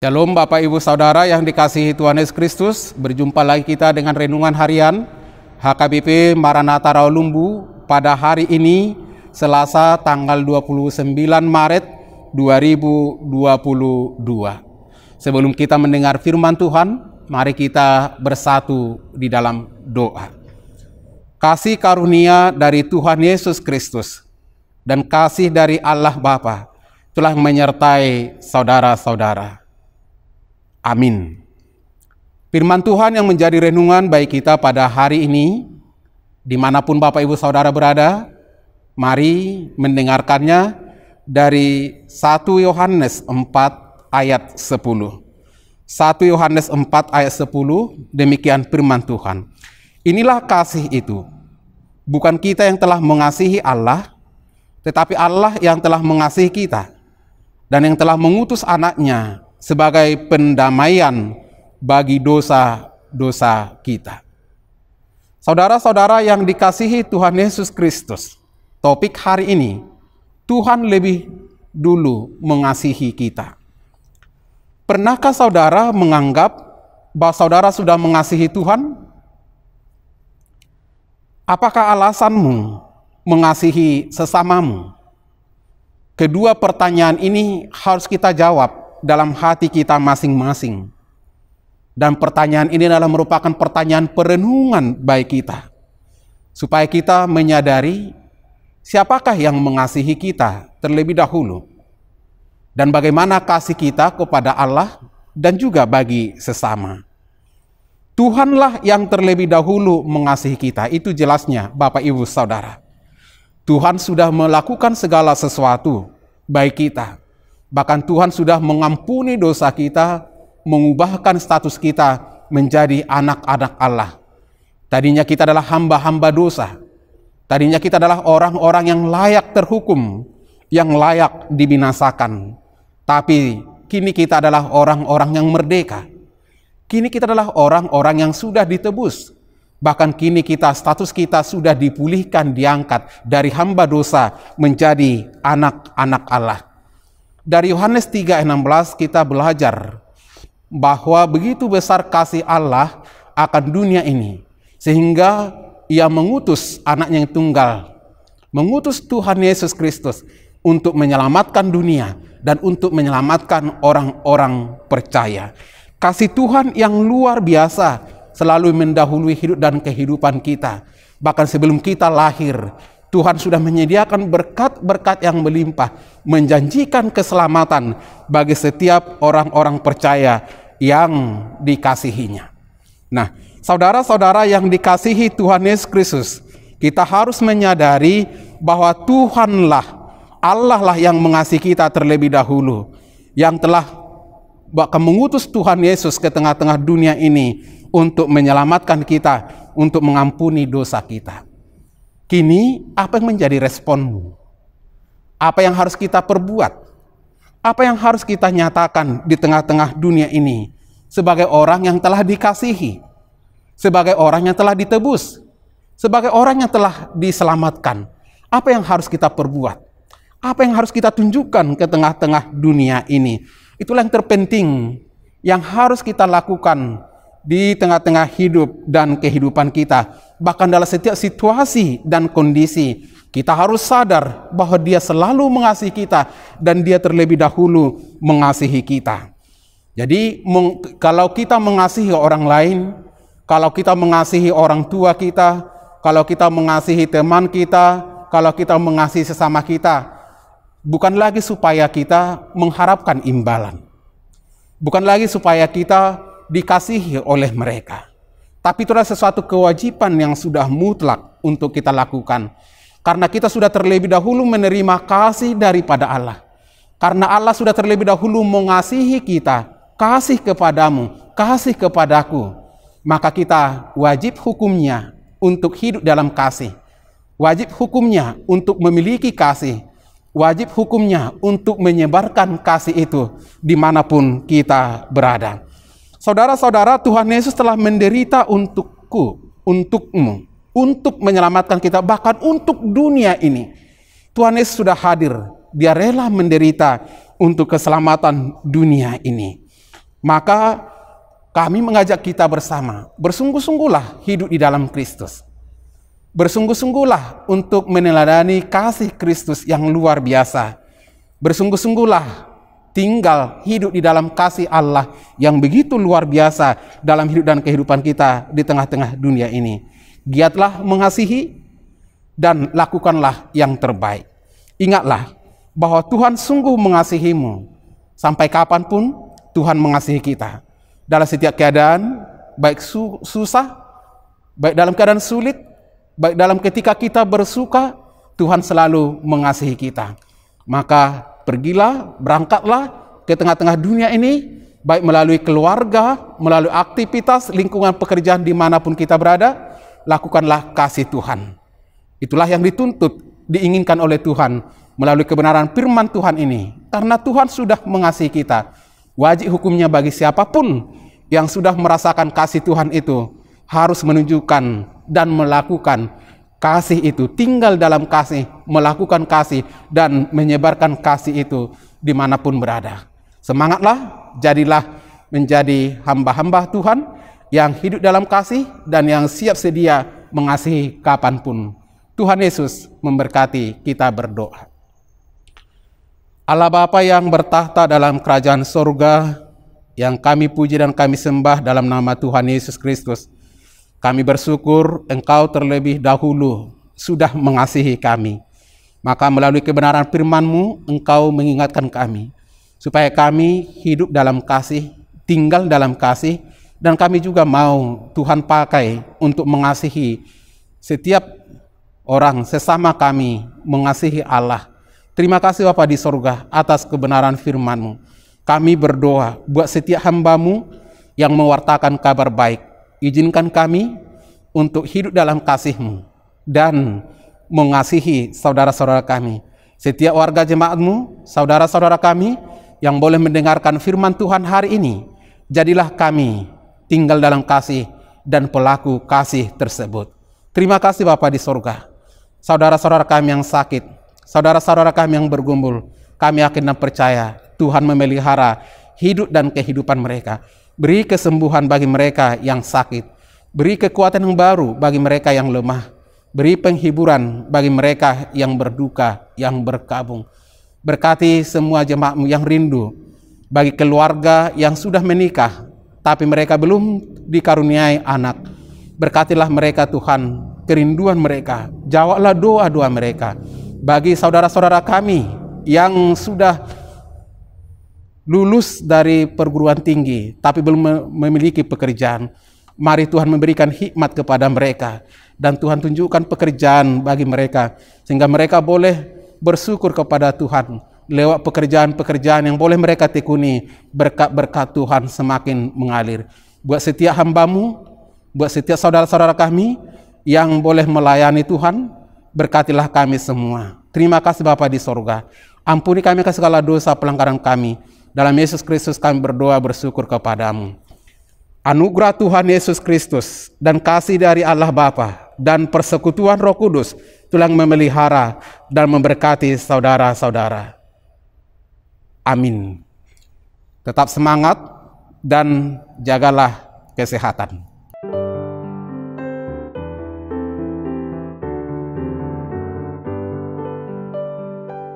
Shalom Bapak Ibu Saudara yang dikasihi Tuhan Yesus Kristus. Berjumpa lagi kita dengan renungan harian HKBP Maranatha Rawalumbu pada hari ini Selasa tanggal 29 Maret 2022. Sebelum kita mendengar firman Tuhan, mari kita bersatu di dalam doa. Kasih karunia dari Tuhan Yesus Kristus dan kasih dari Allah Bapa telah menyertai saudara-saudara. Amin. Firman Tuhan yang menjadi renungan bagi kita pada hari ini, dimanapun Bapak Ibu Saudara berada, mari mendengarkannya dari 1 Yohanes 4 ayat 10. 1 Yohanes 4 ayat 10, demikian firman Tuhan. Inilah kasih itu, bukan kita yang telah mengasihi Allah, tetapi Allah yang telah mengasihi kita, dan yang telah mengutus anaknya sebagai pendamaian bagi dosa-dosa kita. Saudara-saudara yang dikasihi Tuhan Yesus Kristus, topik hari ini, Tuhan lebih dulu mengasihi kita. Pernahkah saudara menganggap bahwa saudara sudah mengasihi Tuhan? Apakah alasanmu mengasihi sesamamu? Kedua pertanyaan ini harus kita jawab dalam hati kita masing-masing. Dan pertanyaan ini adalah merupakan pertanyaan perenungan bagi kita, supaya kita menyadari siapakah yang mengasihi kita terlebih dahulu, dan bagaimana kasih kita kepada Allah dan juga bagi sesama. Tuhanlah yang terlebih dahulu mengasihi kita, itu jelasnya Bapak Ibu Saudara. Tuhan sudah melakukan segala sesuatu bagi kita. Bahkan Tuhan sudah mengampuni dosa kita, mengubahkan status kita menjadi anak-anak Allah. Tadinya kita adalah hamba-hamba dosa. Tadinya kita adalah orang-orang yang layak terhukum, yang layak dibinasakan. Tapi kini kita adalah orang-orang yang merdeka. Kini kita adalah orang-orang yang sudah ditebus. Bahkan kini status kita sudah dipulihkan, diangkat dari hamba dosa menjadi anak-anak Allah. Dari Yohanes 3:16 kita belajar bahwa begitu besar kasih Allah akan dunia ini, sehingga Ia mengutus anaknya yang tunggal, mengutus Tuhan Yesus Kristus untuk menyelamatkan dunia dan untuk menyelamatkan orang-orang percaya. Kasih Tuhan yang luar biasa selalu mendahului hidup dan kehidupan kita. Bahkan sebelum kita lahir, Tuhan sudah menyediakan berkat-berkat yang melimpah, menjanjikan keselamatan bagi setiap orang-orang percaya yang dikasihinya. Nah, saudara-saudara yang dikasihi Tuhan Yesus Kristus, kita harus menyadari bahwa Tuhanlah, Allah lah yang mengasihi kita terlebih dahulu, yang telah bahkan mengutus Tuhan Yesus ke tengah-tengah dunia ini untuk menyelamatkan kita, untuk mengampuni dosa kita. Kini, apa yang menjadi responmu? Apa yang harus kita perbuat? Apa yang harus kita nyatakan di tengah-tengah dunia ini sebagai orang yang telah dikasihi, sebagai orang yang telah ditebus, sebagai orang yang telah diselamatkan? Apa yang harus kita perbuat? Apa yang harus kita tunjukkan ke tengah-tengah dunia ini? Itulah yang terpenting yang harus kita lakukan di tengah-tengah hidup dan kehidupan kita. Bahkan dalam setiap situasi dan kondisi, kita harus sadar bahwa Dia selalu mengasihi kita dan Dia terlebih dahulu mengasihi kita. Jadi kalau kita mengasihi orang lain, kalau kita mengasihi orang tua kita, kalau kita mengasihi teman kita, kalau kita mengasihi sesama kita, bukan lagi supaya kita mengharapkan imbalan, bukan lagi supaya kita dikasihi oleh mereka, tapi itu adalah sesuatu kewajiban yang sudah mutlak untuk kita lakukan, karena kita sudah terlebih dahulu menerima kasih daripada Allah. Karena Allah sudah terlebih dahulu mengasihi kita, kasih kepadamu, kasih kepadaku, maka kita wajib hukumnya untuk hidup dalam kasih, wajib hukumnya untuk memiliki kasih, wajib hukumnya untuk menyebarkan kasih itu dimanapun kita berada. Saudara-saudara, Tuhan Yesus telah menderita untukku, untukmu, untuk menyelamatkan kita, bahkan untuk dunia ini. Tuhan Yesus sudah hadir, Dia rela menderita untuk keselamatan dunia ini. Maka kami mengajak kita bersama, bersungguh-sungguhlah hidup di dalam Kristus. Bersungguh-sungguhlah untuk meneladani kasih Kristus yang luar biasa. Bersungguh-sungguhlah tinggal hidup di dalam kasih Allah yang begitu luar biasa dalam hidup dan kehidupan kita di tengah-tengah dunia ini. Giatlah mengasihi dan lakukanlah yang terbaik. Ingatlah bahwa Tuhan sungguh mengasihimu. Sampai kapanpun Tuhan mengasihi kita. Dalam setiap keadaan, baik susah, baik dalam keadaan sulit, baik dalam ketika kita bersuka, Tuhan selalu mengasihi kita. Maka pergilah, berangkatlah ke tengah-tengah dunia ini, baik melalui keluarga, melalui aktivitas, lingkungan pekerjaan dimanapun kita berada, lakukanlah kasih Tuhan. Itulah yang dituntut, diinginkan oleh Tuhan melalui kebenaran firman Tuhan ini. Karena Tuhan sudah mengasihi kita, wajib hukumnya bagi siapapun yang sudah merasakan kasih Tuhan itu, harus menunjukkan dan melakukan kasih itu, tinggal dalam kasih, melakukan kasih, dan menyebarkan kasih itu dimanapun berada. Semangatlah, jadilah menjadi hamba-hamba Tuhan yang hidup dalam kasih dan yang siap sedia mengasihi kapanpun. Tuhan Yesus memberkati. Kita berdoa. Allah Bapa yang bertahta dalam kerajaan sorga, yang kami puji dan kami sembah dalam nama Tuhan Yesus Kristus, kami bersyukur Engkau terlebih dahulu sudah mengasihi kami. Maka melalui kebenaran firman-Mu, Engkau mengingatkan kami, supaya kami hidup dalam kasih, tinggal dalam kasih, dan kami juga mau Tuhan pakai untuk mengasihi setiap orang sesama kami, mengasihi Allah. Terima kasih Bapa di sorga atas kebenaran firman-Mu. Kami berdoa buat setiap hamba-Mu yang mewartakan kabar baik. Izinkan kami untuk hidup dalam kasih-Mu dan mengasihi saudara-saudara kami. Setiap warga jemaat-Mu, saudara-saudara kami yang boleh mendengarkan firman Tuhan hari ini, jadilah kami tinggal dalam kasih dan pelaku kasih tersebut. Terima kasih Bapa di sorga. Saudara-saudara kami yang sakit, saudara-saudara kami yang bergumul, kami yakin dan percaya Tuhan memelihara hidup dan kehidupan mereka. Beri kesembuhan bagi mereka yang sakit. Beri kekuatan yang baru bagi mereka yang lemah. Beri penghiburan bagi mereka yang berduka, yang berkabung. Berkati semua jemaat-Mu yang rindu. Bagi keluarga yang sudah menikah, tapi mereka belum dikaruniai anak. Berkatilah mereka Tuhan, kerinduan mereka. Jawablah doa-doa mereka. Bagi saudara-saudara kami yang sudah lulus dari perguruan tinggi tapi belum memiliki pekerjaan, mari Tuhan memberikan hikmat kepada mereka dan Tuhan tunjukkan pekerjaan bagi mereka sehingga mereka boleh bersyukur kepada Tuhan lewat pekerjaan-pekerjaan yang boleh mereka tekuni. Berkat-berkat Tuhan semakin mengalir. Buat setiap hamba-Mu, buat setiap saudara-saudara kami yang boleh melayani Tuhan, berkatilah kami semua. Terima kasih Bapa di sorga. Ampuni kami akan segala dosa pelanggaran kami. Dalam Yesus Kristus kami berdoa bersyukur kepadamu. Anugerah Tuhan Yesus Kristus dan kasih dari Allah Bapa dan persekutuan Roh Kudus telah memelihara dan memberkati saudara-saudara. Amin. Tetap semangat dan jagalah kesehatan.